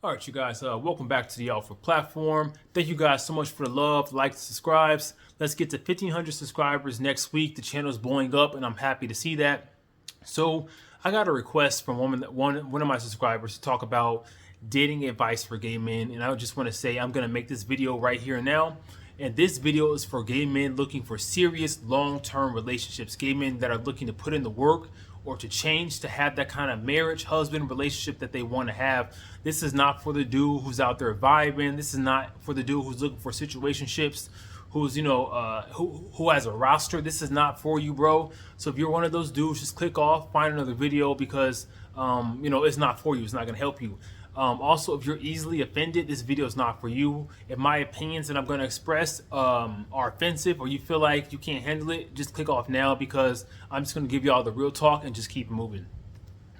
All right, you guys, welcome back to the Alpha platform. Thank you guys so much for the love, likes, subscribes. Let's get to 1,500 subscribers next week. The channel is blowing up, and I'm happy to see that. So I got a request from one of my subscribers to talk about dating advice for gay men, and I just want to say I'm going to make this video right here and now. And this video is for gay men looking for serious long-term relationships, gay men that are looking to put in the work or to change to have that kind of marriage, husband relationship that they want to have. This is not for the dude who's out there vibing. This is not for the dude who's looking for situationships, who's, who has a roster. This is not for you, bro. So if you're one of those dudes, just click off, find another video because, it's not for you. It's not going to help you. Also, if you're easily offended, this video is not for you. If my opinions that I'm going to express are offensive or you feel like you can't handle it, just click off now because I'm just going to give you all the real talk and just keep it moving.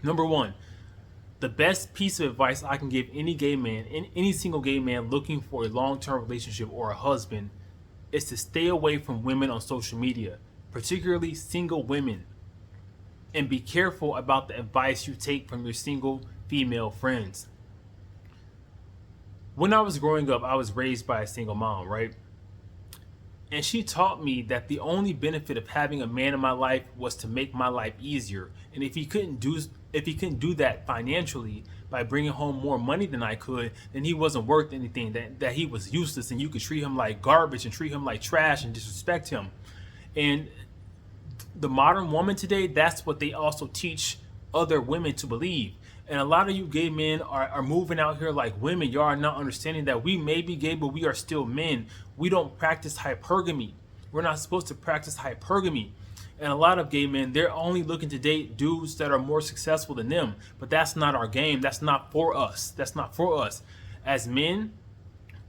Number one, the best piece of advice I can give any gay man, any single gay man looking for a long-term relationship or a husband is to stay away from women on social media, particularly single women, and be careful about the advice you take from your single female friends. When I was growing up, I was raised by a single mom, right? And she taught me that the only benefit of having a man in my life was to make my life easier. And if he couldn't do that financially by bringing home more money than I could, then he wasn't worth anything, that he was useless and you could treat him like garbage and treat him like trash and disrespect him. And the modern woman today, that's what they also teach other women to believe. And a lot of you gay men are moving out here like women. Y'all are not understanding that we may be gay, but we are still men. We don't practice hypergamy. We're not supposed to practice hypergamy. And a lot of gay men, they're only looking to date dudes that are more successful than them. But that's not our game. That's not for us. That's not for us. As men,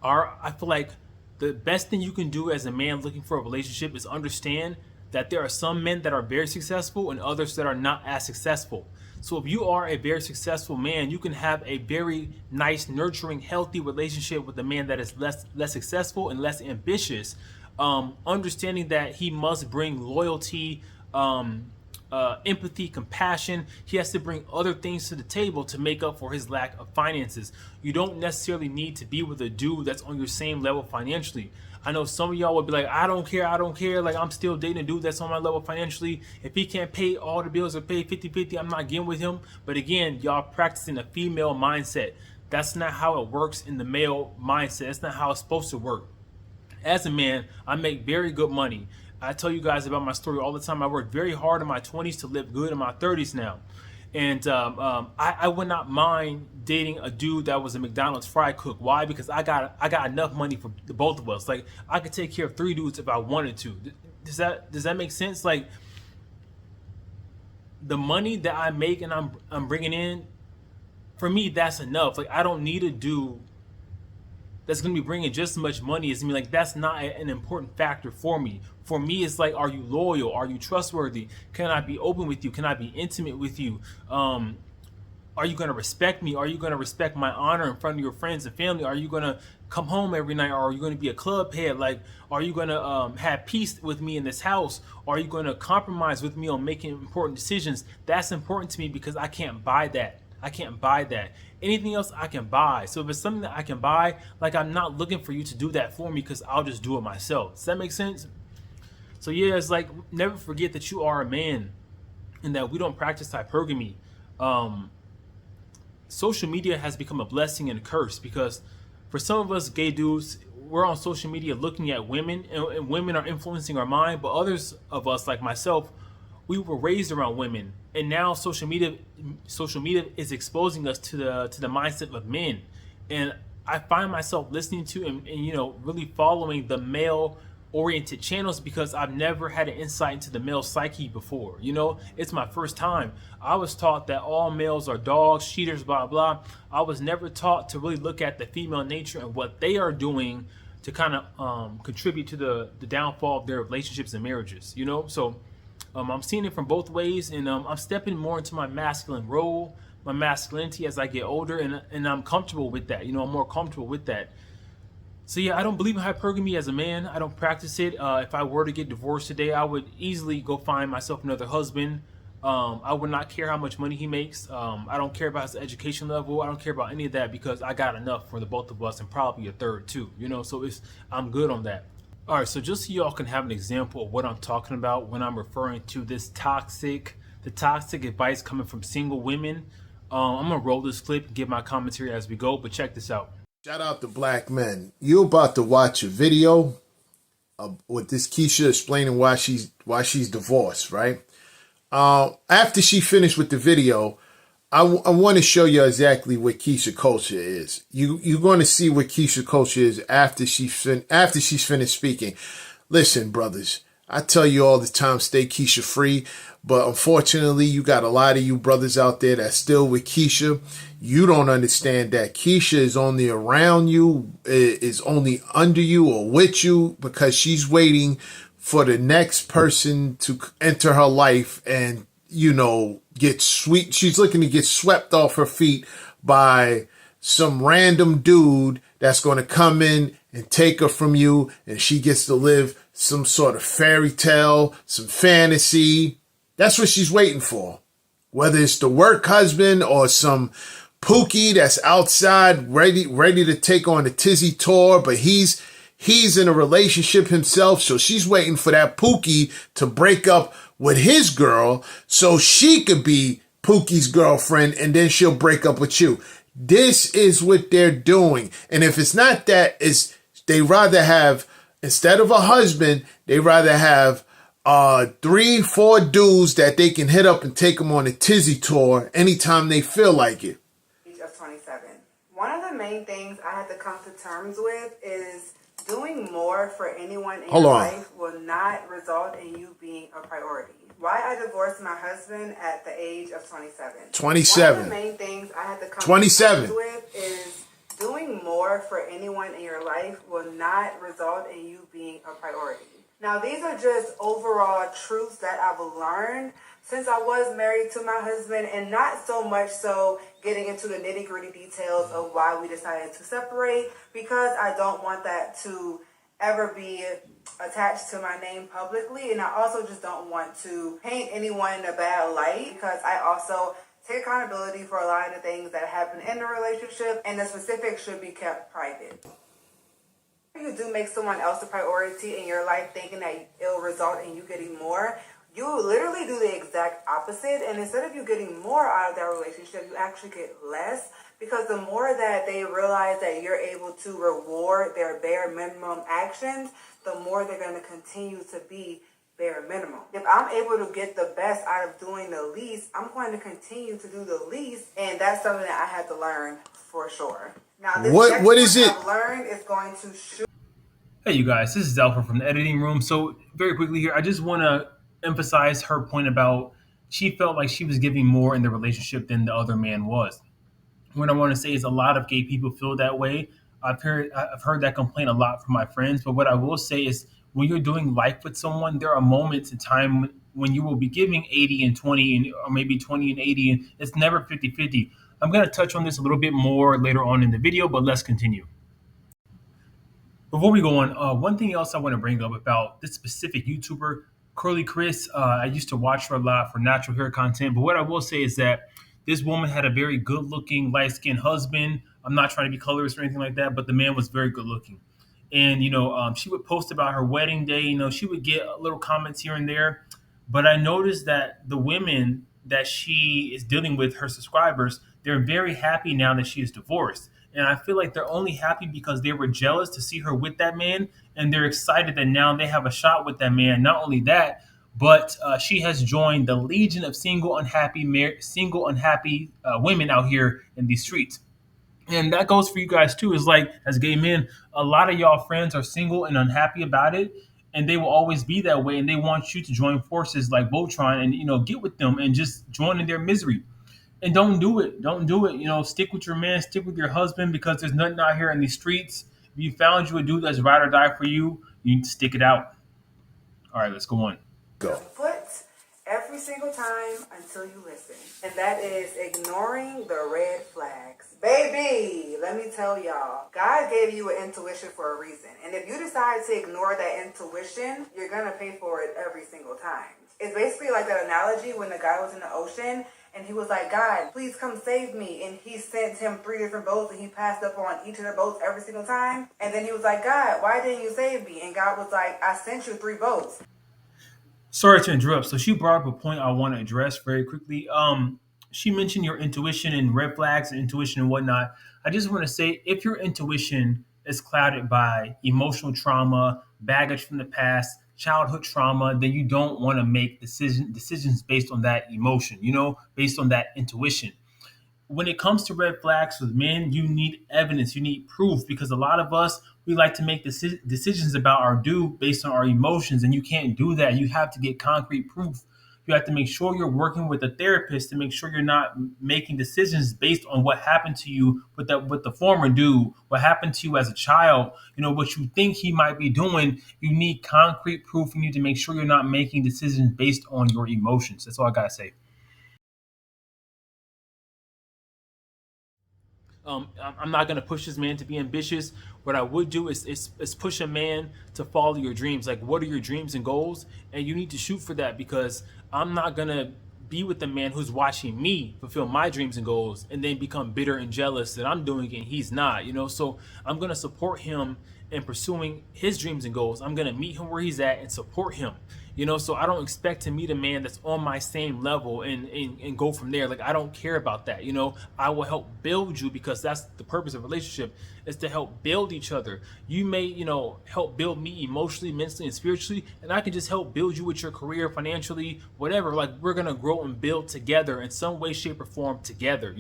I feel like the best thing you can do as a man looking for a relationship is understand that there are some men that are very successful and others that are not as successful. So if you are a very successful man, you can have a very nice, nurturing, healthy relationship with a man that is less successful and less ambitious, understanding that he must bring loyalty, empathy, compassion. He has to bring other things to the table to make up for his lack of finances. You don't necessarily need to be with a dude that's on your same level financially. I know some of y'all would be like, I don't care. Like, I'm still dating a dude that's on my level financially. If he can't pay all the bills or pay 50-50, I'm not getting with him. But again, y'all practicing a female mindset. That's not how it works in the male mindset. That's not how it's supposed to work. As a man, I make very good money. I tell you guys about my story all the time. I worked very hard in my 20s to live good in my 30s now. And I would not mind dating a dude that was a McDonald's fry cook. Why? Because I got enough money for the both of us. Like, I could take care of 3 dudes if I wanted to. Does that make sense? Like, the money that I make and I'm bringing in, for me, that's enough. Like, I don't need a dude that's going to be bringing just as much money as me. Like, that's not an important factor for me. For me, it's like, are you loyal? Are you trustworthy? Can I be open with you? Can I be intimate with you? Are you going to respect me? Are you going to respect my honor in front of your friends and family? Are you going to come home every night? Or are you going to be a club head? Like, are you going to have peace with me in this house? Or are you going to compromise with me on making important decisions? That's important to me because I can't buy that. I can't buy that. Anything else I can buy. So if it's something that I can buy, like, I'm not looking for you to do that for me because I'll just do it myself. Does that make sense? So yeah, it's like, never forget that you are a man and that we don't practice hypergamy. Social media has become a blessing and a curse because for some of us gay dudes, we're on social media looking at women and women are influencing our mind. But others of us, like myself, we were raised around women, and now social media is exposing us to the mindset of men. And I find myself listening to and really following the male oriented channels because I've never had an insight into the male psyche before. It's my first time. I was taught that all males are dogs, cheaters, blah blah. I was never taught to really look at the female nature and what they are doing to kind of contribute to the downfall of their relationships and marriages. So I'm seeing it from both ways, and I'm stepping more into my masculine role, my masculinity as I get older, and I'm comfortable with that. I'm more comfortable with that. So yeah, I don't believe in hypergamy as a man. I don't practice it. If I were to get divorced today, I would easily go find myself another husband. I would not care how much money he makes. I don't care about his education level. I don't care about any of that because I got enough for the both of us and probably a third too. You know, so I'm good on that. All right, so just so y'all can have an example of what I'm talking about when I'm referring to the toxic advice coming from single women. I'm gonna roll this clip and give my commentary as we go. But check this out. Shout out to black men. You about to watch a video with this Kesha explaining why she's divorced, right? After she finished with the video, I want to show you exactly what Kesha culture is. You're going to see what Kesha culture is after she's finished speaking. Listen, brothers, I tell you all the time, stay Kesha free. But unfortunately, you got a lot of you brothers out there that's still with Kesha. You don't understand that Kesha is only around you, is only under you or with you because she's waiting for the next person to enter her life and, get sweet. She's looking to get swept off her feet by some random dude that's going to come in and take her from you, and she gets to live some sort of fairy tale, some fantasy. That's what she's waiting for. Whether it's the work husband or some pookie that's outside ready to take on the tizzy tour, but he's in a relationship himself, so she's waiting for that pookie to break up with his girl so she could be Pookie's girlfriend, and then she'll break up with you. This is what they're doing. And if it's not that, they rather have, instead of a husband, they rather have 3-4 dudes that they can hit up and take them on a tizzy tour anytime they feel like it. Age of 27. One of the main things I had to come to terms with is doing more for anyone in your life will not result in you being a priority. Why I divorced my husband at the age of 27. 27. One of the main things I had to come to terms with is doing more for anyone in your life will not result in you being a priority. Now, these are just overall truths that I've learned since I was married to my husband, and not so much so getting into the nitty-gritty details of why we decided to separate, because I don't want that to ever be attached to my name publicly, and I also just don't want to paint anyone in a bad light, because I also take accountability for a lot of the things that happen in the relationship, and the specifics should be kept private. You do make someone else a priority in your life thinking that it'll result in you getting more, you literally do the exact opposite. And instead of you getting more out of that relationship, you actually get less, because the more that they realize that you're able to reward their bare minimum actions, the more they're going to continue to be bare minimum. If I'm able to get the best out of doing the least, I'm going to continue to do the least, and that's something that I had to learn for sure. Now, this what is it? I've learned is going to shoot. Hey, you guys, this is Alpha from the editing room. So, very quickly here, I just want to emphasize her point about she felt like she was giving more in the relationship than the other man was. What I want to say is a lot of gay people feel that way. I've heard that complaint a lot from my friends. But what I will say is when you're doing life with someone, there are moments in time when you will be giving 80 and 20 or maybe 20 and 80, and it's never 50-50. I'm going to touch on this a little bit more later on in the video, but let's continue. Before we go on, one thing else I want to bring up about this specific YouTuber, Curly Chris. I used to watch her a lot for natural hair content, but what I will say is that this woman had a very good-looking, light-skinned husband. I'm not trying to be colorist or anything like that, but the man was very good-looking. And she would post about her wedding day. She would get little comments here and there, but I noticed that the women that she is dealing with, her subscribers, they're very happy now that she is divorced. And I feel like they're only happy because they were jealous to see her with that man, and they're excited that now they have a shot with that man. Not only that, but she has joined the legion of single unhappy women out here in these streets. And that goes for you guys too. Is like, as gay men, a lot of y'all friends are single and unhappy about it, and they will always be that way. And they want you to join forces like Voltron and get with them and just join in their misery. And don't do it. Don't do it. Stick with your man, stick with your husband, because there's nothing out here in these streets. If you found you a dude that's ride or die for you, you need to stick it out. All right, let's go on. Go. Foot every single time until you listen. And that is ignoring the red flags. Baby, let me tell y'all, God gave you an intuition for a reason. And if you decide to ignore that intuition, you're going to pay for it every single time. It's basically like that analogy when the guy was in the ocean and he was like, God, please come save me. And he sent him 3 different boats and he passed up on each of the boats every single time. And then he was like, God, why didn't you save me? And God was like, I sent you 3 boats. Sorry to interrupt. So she brought up a point I want to address very quickly. She mentioned your intuition and red flags and intuition and whatnot. I just want to say, if your intuition is clouded by emotional trauma, baggage from the past, childhood trauma, then you don't want to make decisions based on that emotion, based on that intuition. When it comes to red flags with men, you need evidence, you need proof, because a lot of us, we like to make decisions about our dude based on our emotions, and you can't do that. You have to get concrete proof. You have to make sure you're working with a therapist to make sure you're not making decisions based on what happened to you with the former dude, what happened to you as a child, what you think he might be doing. You need concrete proof. You need to make sure you're not making decisions based on your emotions. That's all I gotta say. I'm not going to push this man to be ambitious. What I would do is push a man to follow your dreams. Like, what are your dreams and goals? And you need to shoot for that, because I'm not going to be with the man who's watching me fulfill my dreams and goals and then become bitter and jealous that I'm doing it and he's not, So I'm going to support him in pursuing his dreams and goals. I'm going to meet him where he's at and support him. So I don't expect to meet a man that's on my same level and go from there. Like, I don't care about that. I will help build you, because that's the purpose of a relationship, is to help build each other. You may, help build me emotionally, mentally, and spiritually, and I can just help build you with your career, financially, whatever. Like, we're going to grow and build together in some way, shape, or form together,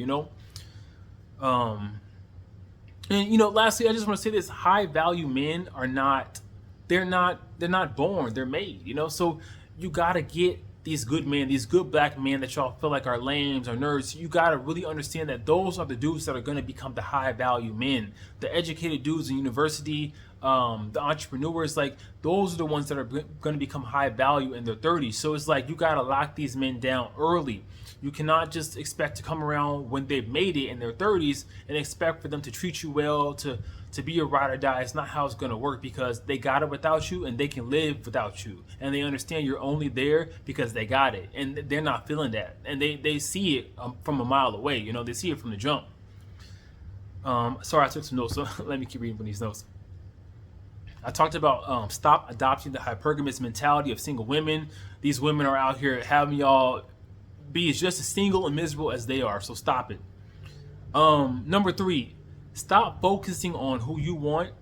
And lastly, I just want to say this: high value men are not, they're not born, they're made. So you gotta get these good men, these good black men that y'all feel like are lames or nerds. You gotta really understand that those are the dudes that are gonna become the high value men, the educated dudes in university, the entrepreneurs. Like, those are the ones that are gonna become high value in their 30s. So it's like, you gotta lock these men down early. You cannot just expect to come around when they've made it in their 30s and expect for them to treat you well, to be a ride or die. It's not how it's going to work, because they got it without you and they can live without you. And they understand you're only there because they got it. And they're not feeling that. And they see it from a mile away. They see it from the jump. Sorry, I took some notes, so let me keep reading from these notes. I talked about stop adopting the hypergamous mentality of single women. These women are out here having y'all be just as single and miserable as they are, so stop it. Number 3, stop focusing on who you want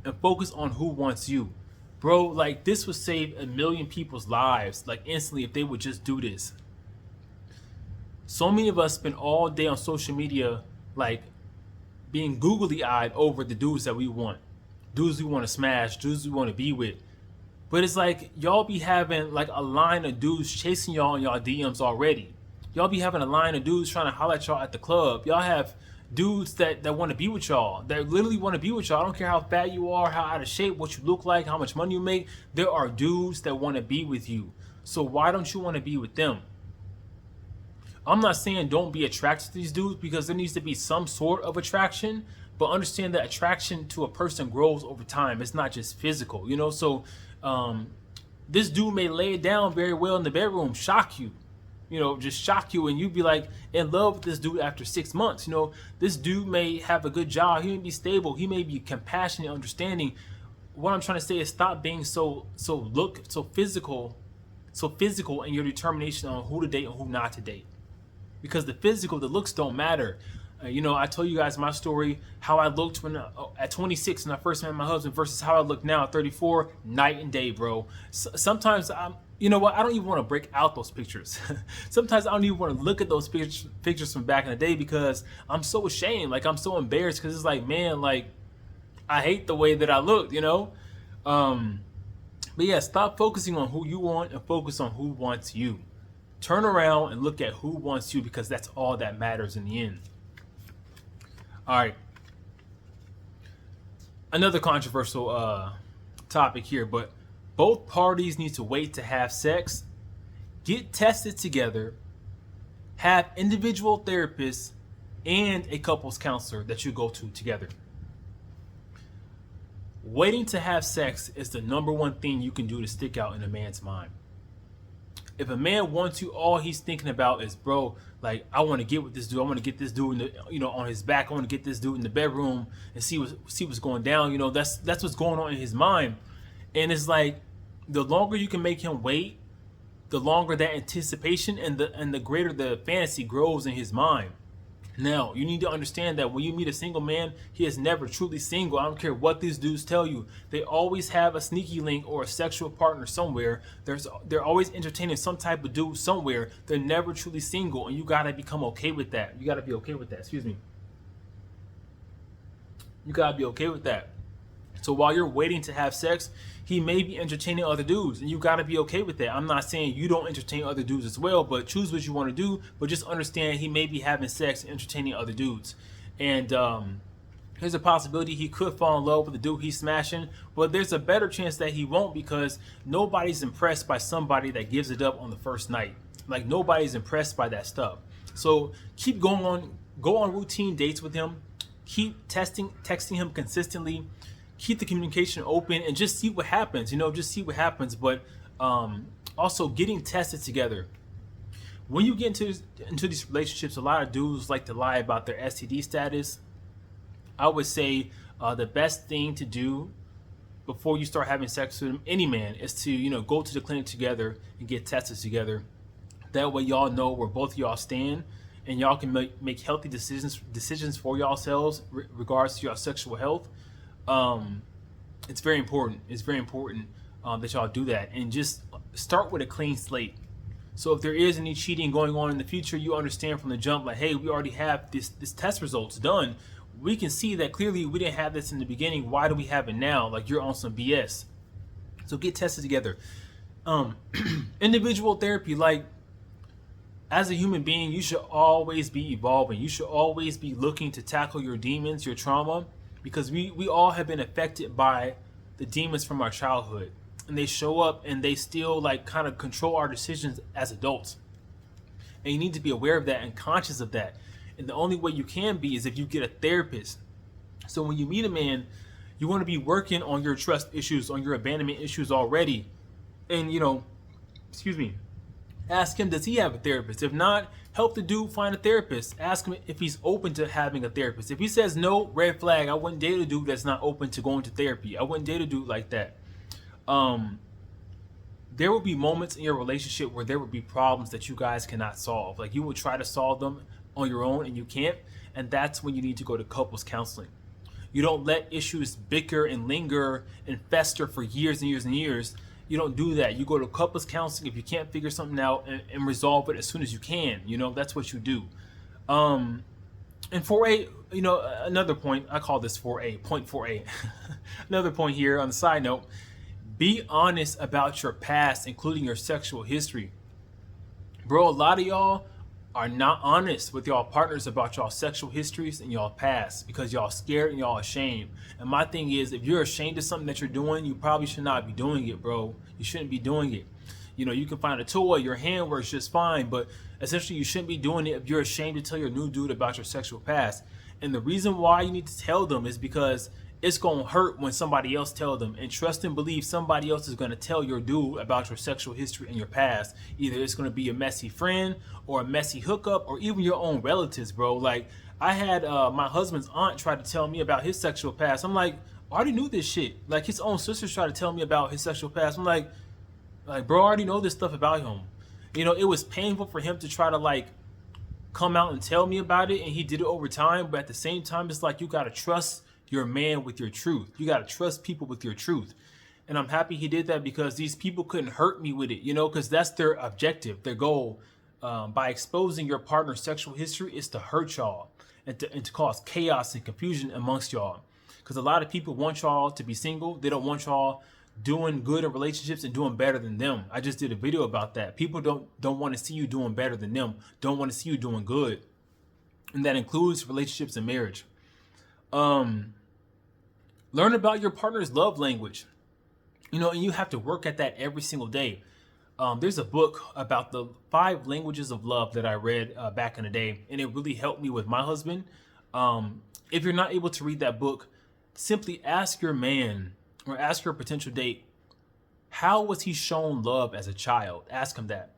and focus on who wants you. Bro, like, this would save 1 million people's lives, like, instantly, if they would just do this. So many of us spend all day on social media, like, being googly-eyed over the dudes that we want, dudes we want to smash, dudes we want to be with. But it's like, y'all be having like a line of dudes chasing y'all in y'all DMs already. Y'all be having a line of dudes trying to holler at y'all at the club. Y'all have dudes that want to be with y'all, that literally want to be with y'all. I don't care how fat you are, how out of shape, what you look like, how much money you make. There are dudes that want to be with you. So why don't you want to be with them? I'm not saying don't be attracted to these dudes, because there needs to be some sort of attraction, but understand that attraction to a person grows over time. It's not just physical, So this dude may lay it down very well in the bedroom, shock you, just shock you, and you'd be like in love with this dude after 6 months. This dude may have a good job, he may be stable, he may be compassionate, understanding. What I'm trying to say is, stop being so physical in your determination on who to date and who not to date. Because the looks don't matter. I told you guys my story, how I looked when at 26 when I first met my husband versus how I look now at 34, night and day, bro. Sometimes I don't even want to break out those pictures. Sometimes I don't even want to look at those pictures from back in the day, because I'm so ashamed. Like, I'm so embarrassed, because it's like, man, like, I hate the way that I looked, But yeah, stop focusing on who you want and focus on who wants you. Turn around and look at who wants you, because that's all that matters in the end. All right. Another controversial topic here, but both parties need to wait to have sex, get tested together, have individual therapists, and a couples counselor that you go to together. Waiting to have sex is the number one thing you can do to stick out in a man's mind. If a man wants you, all he's thinking about is, bro, like, I want to get with this dude. I want to get this dude in the, on his back. I want to get this dude in the bedroom and see what's going down. That's what's going on in his mind. And it's like, the longer you can make him wait, the longer that anticipation and the greater the fantasy grows in his mind. Now, you need to understand that when you meet a single man, he is never truly single. I don't care what these dudes tell you. They always have a sneaky link or a sexual partner somewhere. They're always entertaining some type of dude somewhere. They're never truly single, and you gotta become okay with that. You gotta be okay with that. Excuse me. You gotta be okay with that. So while you're waiting to have sex, he may be entertaining other dudes, and you gotta be okay with that. I'm not saying you don't entertain other dudes as well, but choose what you want to do. But just understand he may be having sex and entertaining other dudes. And there's a possibility he could fall in love with the dude he's smashing, but there's a better chance that he won't, because nobody's impressed by somebody that gives it up on the first night. Like, nobody's impressed by that stuff. So keep going on, go on routine dates with him, keep texting him consistently, keep the communication open, and just see what happens. Just see what happens. But also getting tested together. When you get into these relationships, a lot of dudes like to lie about their STD status. I would say the best thing to do before you start having sex with any man is to go to the clinic together and get tested together. That way y'all know where both of y'all stand, and y'all can make healthy decisions for yourselves regards to your sexual health. It's very important. It's very important that y'all do that, and just start with a clean slate. So if there is any cheating going on in the future, you understand from the jump, like, hey, we already have this test results done. We can see that clearly we didn't have this in the beginning. Why do we have it now? Like, you're on some BS. So get tested together. Individual therapy, like, as a human being, you should always be evolving. You should always be looking to tackle your demons, your trauma, because we all have been affected by the demons from our childhood, and they show up and they still like kind of control our decisions as adults. And you need to be aware of that and conscious of that. And the only way you can be is if you get a therapist. So when you meet a man, you want to be working on your trust issues, on your abandonment issues already. And ask him, does he have a therapist? If not, help the dude find a therapist. Ask him if he's open to having a therapist. If he says no, red flag. I wouldn't date a dude that's not open to going to therapy. I wouldn't date a dude like that. There will be moments in your relationship where there will be problems that you guys cannot solve. Like, you will try to solve them on your own and you can't. And that's when you need to go to couples counseling. You don't let issues bicker and linger and fester for years and years and years. You don't do that. You go to couples counseling if you can't figure something out, and resolve it as soon as you can. That's what you do. And 4A, another point, I call this 4A, point 4A. Another point here on the side note, be honest about your past, including your sexual history. Bro, a lot of y'all are not honest with y'all partners about y'all sexual histories and y'all past, because y'all scared and y'all ashamed. And my thing is, if you're ashamed of something that you're doing, you probably should not be doing it, bro. You shouldn't be doing it. You can find a toy, your hand works just fine, but essentially you shouldn't be doing it if you're ashamed to tell your new dude about your sexual past. And the reason why you need to tell them is because it's going to hurt when somebody else tells them. And trust and believe somebody else is going to tell your dude about your sexual history and your past. Either it's going to be a messy friend or a messy hookup, or even your own relatives, bro. Like, I had my husband's aunt try to tell me about his sexual past. I'm like, I already knew this shit. Like, his own sisters try to tell me about his sexual past. I'm like, bro, I already know this stuff about him. It was painful for him to try to like come out and tell me about it, and he did it over time. But at the same time, it's like, you got to trust your man with your truth. You got to trust people with your truth. And I'm happy he did that, because these people couldn't hurt me with it, because that's their objective, their goal. By exposing your partner's sexual history is to hurt y'all and to cause chaos and confusion amongst y'all. Because a lot of people want y'all to be single. They don't want y'all doing good in relationships and doing better than them. I just did a video about that. People don't want to see you doing better than them. Don't want to see you doing good. And that includes relationships and marriage. Learn about your partner's love language. And you have to work at that every single day. There's a book about the 5 languages of love that I read back in the day, and it really helped me with my husband. If you're not able to read that book, simply ask your man or ask your potential date, how was he shown love as a child? Ask him that.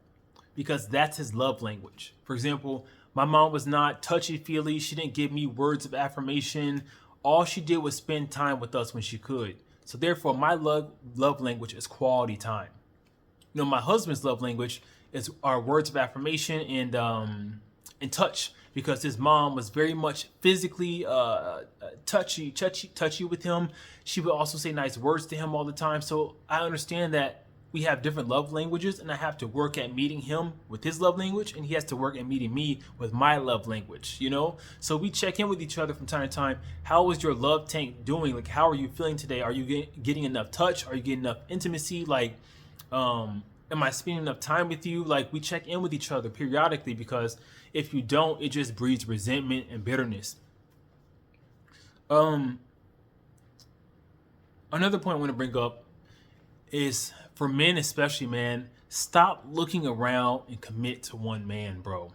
because that's his love language. For example, my mom was not touchy-feely. She didn't give me words of affirmation. All she did was spend time with us when she could. So therefore, my love language is quality time. You know, my husband's love language is our words of affirmation and touch, because his mom was very much physically touchy with him. She would also say nice words to him all the time. So I understand that we have different love languages, and I have to work at meeting him with his love language, and he has to work at meeting me with my love language, you know? So we check in with each other from time to time. How is your love tank doing? Like, how are you feeling today? Are you getting enough touch? Are you getting enough intimacy? Like, am I spending enough time with you? Like, we check in with each other periodically, because if you don't, it just breeds resentment and bitterness. Another point I want to bring up is, for men especially, man, stop looking around and commit to one man, bro.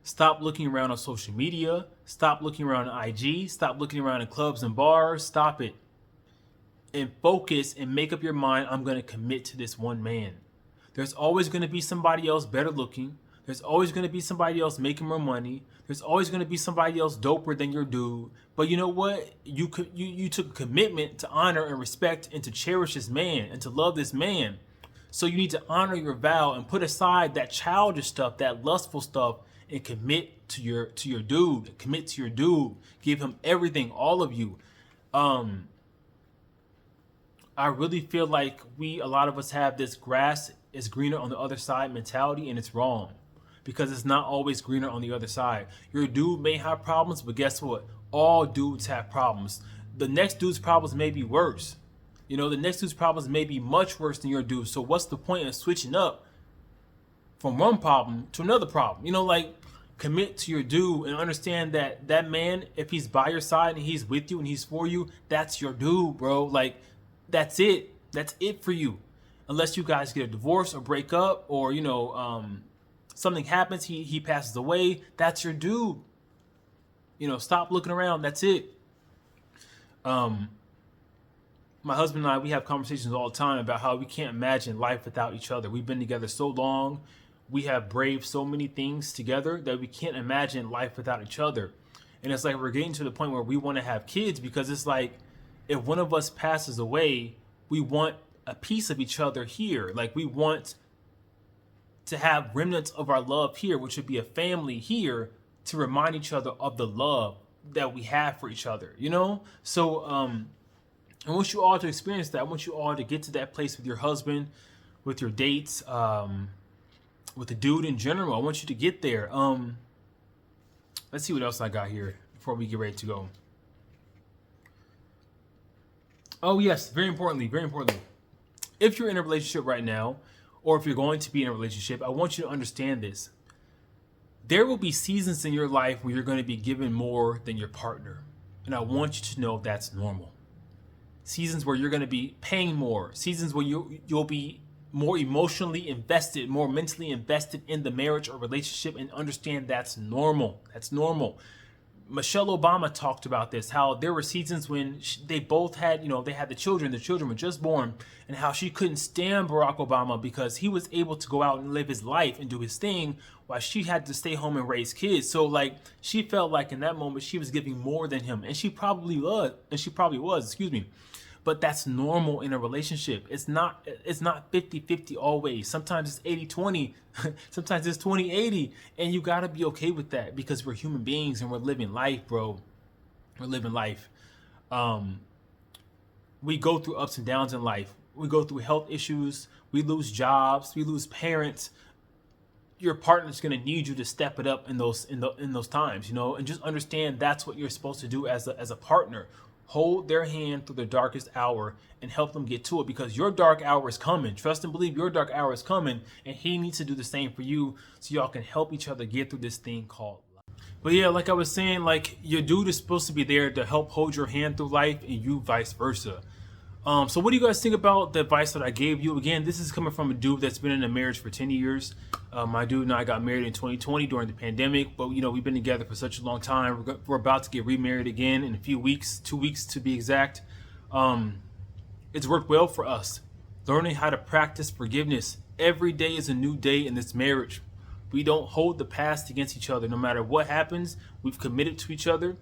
Stop looking around on social media. Stop looking around on IG. Stop looking around in clubs and bars. Stop it. And focus and make up your mind, I'm going to commit to this one man. There's always going to be somebody else better looking. There's always going to be somebody else making more money. There's always going to be somebody else doper than your dude. But you know what? You took a commitment to honor and respect and to cherish this man and to love this man. So you need to honor your vow and put aside that childish stuff, that lustful stuff, and commit to your dude. Commit to your dude. Give him everything, all of you. I really feel like a lot of us have this grass is greener on the other side mentality, and it's wrong, because it's not always greener on the other side. Your dude may have problems, but guess what? All dudes have problems. The next dude's problems may be worse. You know, the next dude's problems may be much worse than your dude. So what's the point of switching up from one problem to another problem? You know, like, commit to your dude and understand that that man, if he's by your side and he's with you and he's for you, that's your dude, bro. Like, that's it. That's it for you. Unless you guys get a divorce or break up, or, you know, something happens, he passes away, that's your dude. You know, stop looking around. That's it. My husband and I, we have conversations all the time about how we can't imagine life without each other. We've been together so long. We have braved so many things together that we can't imagine life without each other. And it's like we're getting to the point where we want to have kids, because it's like, if one of us passes away, we want a piece of each other here. Like, we want to have remnants of our love here, which would be a family here, to remind each other of the love that we have for each other, you know? So I want you all to experience that. I want you all to get to that place with your husband, with your dates, with the dude in general. I want you to get there. Let's see what else I got here before we get ready to go. Oh yes, very importantly. If you're in a relationship right now, or if you're going to be in a relationship, I want you to understand this. There will be seasons in your life where you're going to be given more than your partner. And I want you to know that's normal. Seasons where you're going to be paying more. Seasons where you'll be more emotionally invested, more mentally invested in the marriage or relationship, and understand that's normal. That's normal. Michelle Obama talked about this, how there were seasons when they both had, they had the children were just born, and how she couldn't stand Barack Obama because he was able to go out and live his life and do his thing while she had to stay home and raise kids. So like, she felt like in that moment she was giving more than him, and she probably was, but that's normal in a relationship. It's not 50-50 always. Sometimes it's 80-20. Sometimes it's 20-80. And you got to be okay with that, because we're human beings and we're living life, bro. We're living life. We go through ups and downs in life. We go through health issues. We lose jobs. We lose parents. Your partner's going to need you to step it up in those times, and just understand that's what you're supposed to do as a partner. Hold their hand through the darkest hour and help them get to it, because your dark hour is coming. Trust and believe, your dark hour is coming, and he needs to do the same for you, so y'all can help each other get through this thing called life. But yeah, like I was saying, like, your dude is supposed to be there to help hold your hand through life, and you vice versa. So what do you guys think about the advice that I gave you? Again, this is coming from a dude that's been in a marriage for 10 years. My dude and I got married in 2020 during the pandemic, but we've been together for such a long time. We're about to get remarried again in a few weeks, 2 weeks to be exact. It's worked well for us. Learning how to practice forgiveness Every day is a new day in this marriage. We don't hold the past against each other. No matter what happens, we've committed to each other,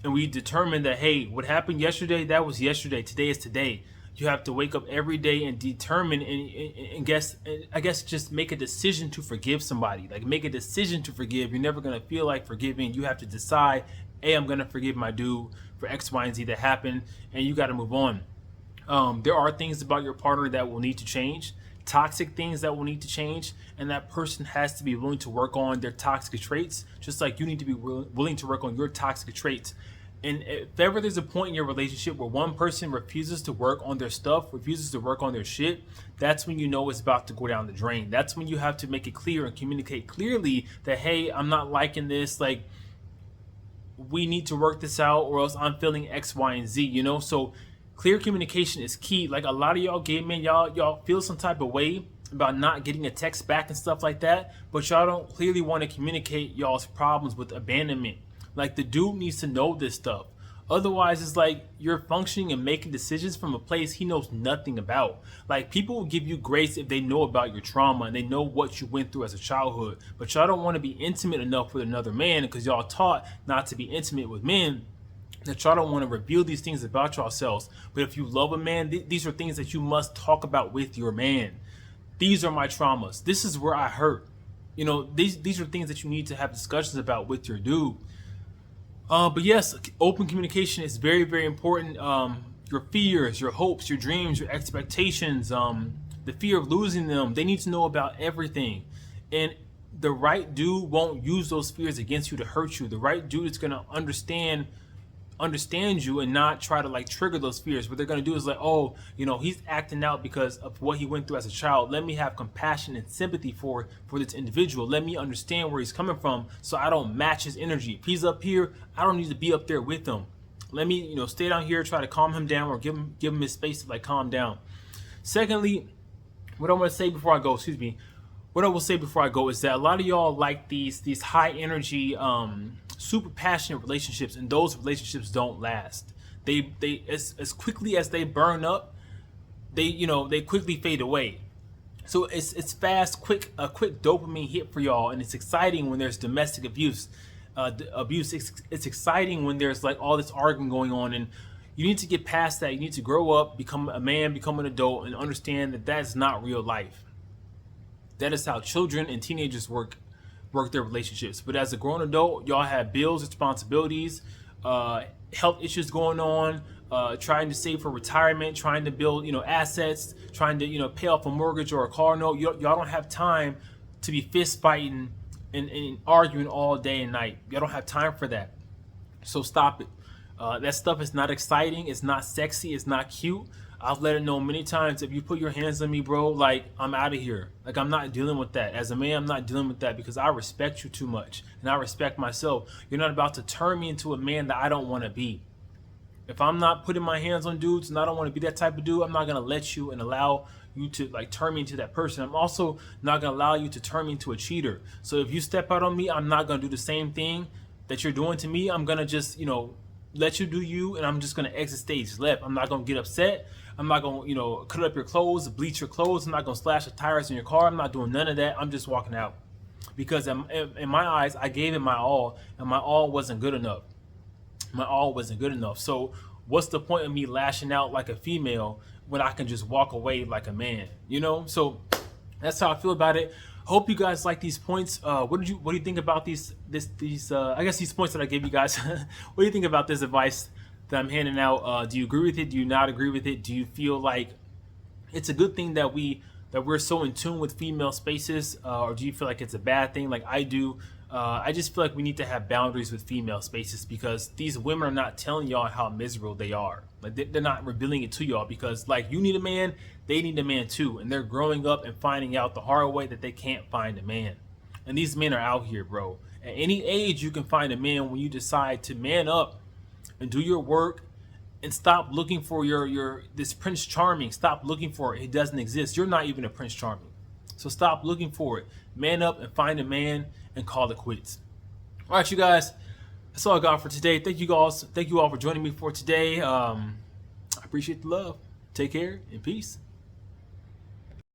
and we determined that, hey, what happened yesterday, that was yesterday. Today is today. You have to wake up every day and determine and I guess just make a decision to forgive somebody. Like, make a decision to forgive. You're never gonna feel like forgiving. You have to decide, hey, I'm gonna forgive my dude for X, Y, and Z that happened, and you got to move on. There are things about your partner that will need to change, toxic things that will need to change, and that person has to be willing to work on their toxic traits, just like you need to be willing to work on your toxic traits. And if ever there's a point in your relationship where one person refuses to work on their stuff, refuses to work on their shit, that's when you know it's about to go down the drain. That's when you have to make it clear and communicate clearly that, hey, I'm not liking this. Like, we need to work this out, or else I'm feeling X, Y, and Z, you know? So clear communication is key. Like, a lot of y'all gay men, y'all feel some type of way about not getting a text back and stuff like that, but y'all don't clearly want to communicate y'all's problems with abandonment. Like, the dude needs to know this stuff. Otherwise, it's like you're functioning and making decisions from a place he knows nothing about. Like, people will give you grace if they know about your trauma and they know what you went through as a childhood. But y'all don't want to be intimate enough with another man because y'all taught not to be intimate with men, that y'all don't want to reveal these things about yourselves. But if you love a man, these are things that you must talk about with your man. These are my traumas. This is where I hurt. You know, these are things that you need to have discussions about with your dude. But yes, open communication is very, very important. Your fears, your hopes, your dreams, your expectations, the fear of losing them, they need to know about everything. And the right dude won't use those fears against you to hurt you. The right dude is going to understand you and not try to like trigger those fears. What they're going to do is like, oh, you know, he's acting out because of what he went through as a child. Let me have compassion and sympathy for this individual. Let me understand where he's coming from so I don't match his energy. If he's up here, I don't need to be up there with him. Let me, you know, stay down here, try to calm him down, or give him his space to like calm down. Secondly, what I want to say before I go, what I will say before I go is that a lot of y'all like these high energy, super passionate relationships, and those relationships don't last. They as quickly as they burn up, they quickly fade away. So it's fast, a quick dopamine hit for y'all, and it's exciting when there's domestic abuse. It's exciting when there's like all this arguing going on, and you need to get past that. You need to grow up, become a man, become an adult, and understand that that's not real life. That is how children and teenagers work their relationships. But as a grown adult, y'all have bills, responsibilities, health issues going on, trying to save for retirement, trying to build, assets, trying to, pay off a mortgage or a car note. Y'all don't have time to be fist fighting and arguing all day and night. Y'all don't have time for that. So stop it. That stuff is not exciting. It's not sexy. It's not cute. I've let it know many times, if you put your hands on me, bro, like, I'm out of here. Like, I'm not dealing with that. As a man, I'm not dealing with that because I respect you too much. And I respect myself. You're not about to turn me into a man that I don't want to be. If I'm not putting my hands on dudes and I don't want to be that type of dude, I'm not going to let you and allow you to, like, turn me into that person. I'm also not going to allow you to turn me into a cheater. So if you step out on me, I'm not going to do the same thing that you're doing to me. I'm going to just, let you do you, and I'm just going to exit stage left. I'm not going to get upset. I'm not going to, cut up your clothes, bleach your clothes. I'm not going to slash the tires in your car. I'm not doing none of that. I'm just walking out. Because in my eyes, I gave it my all, and my all wasn't good enough. My all wasn't good enough. So what's the point of me lashing out like a female when I can just walk away like a man? So that's how I feel about it. Hope you guys like these points. What do you think about these points that I gave you guys? What do you think about this advice that I'm handing out? Do you agree with it? Do you not agree with it? Do you feel like it's a good thing that we're so in tune with female spaces, or do you feel like it's a bad thing like I do? I just feel like we need to have boundaries with female spaces because these women are not telling y'all how miserable they are. Like, they're not revealing it to y'all because, like, you need a man, they need a man too, and they're growing up and finding out the hard way that they can't find a man. And these men are out here, bro. At any age, you can find a man when you decide to man up and do your work and stop looking for this Prince Charming. Stop looking for it. It doesn't exist. You're not even a Prince Charming. So stop looking for it. Man up and find a man and call it quits. All right, you guys. That's all I got for today. Thank you all for joining me for today. I appreciate the love. Take care and peace.